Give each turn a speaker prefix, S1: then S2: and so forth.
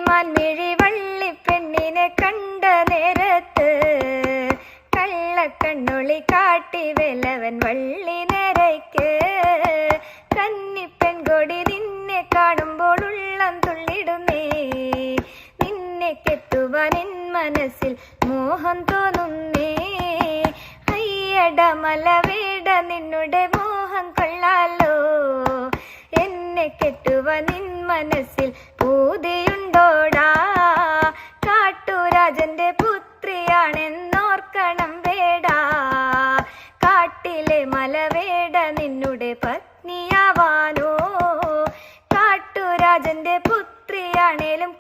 S1: മാൻമിഴി വള്ളിപ്പെണ്ണിനെ കണ്ട നേരത്ത് കള്ളക്കണ്ണൊളി കാട്ടി വേലവൻ വള്ളി നേരയ്ക്ക്. കന്നിപ്പെൺകൊടി നിന്നെ കാണുമ്പോൾ ഉള്ളം തുള്ളിടുന്നേ, നിന്നെ കെട്ടുവാൻ എൻ മനസ്സിൽ മോഹം തോന്നുന്നേ. അയ്യട മലവേട നിന്നുടെ മോഹം കൊള്ളാലോ, എന്നെ കെട്ടുവാൻ നിൻ മനസ്സിൽ പൂതിയുണ്ടോടാ. കാട്ടുരാജന്റെ പുത്രിയാണെന്നോർക്കണം വേടാ, കാട്ടിലെ മലവേട നിന്നുടെ പത്നിയാവാനോ. കാട്ടുരാജന്റെ പുത്രിയാണേലും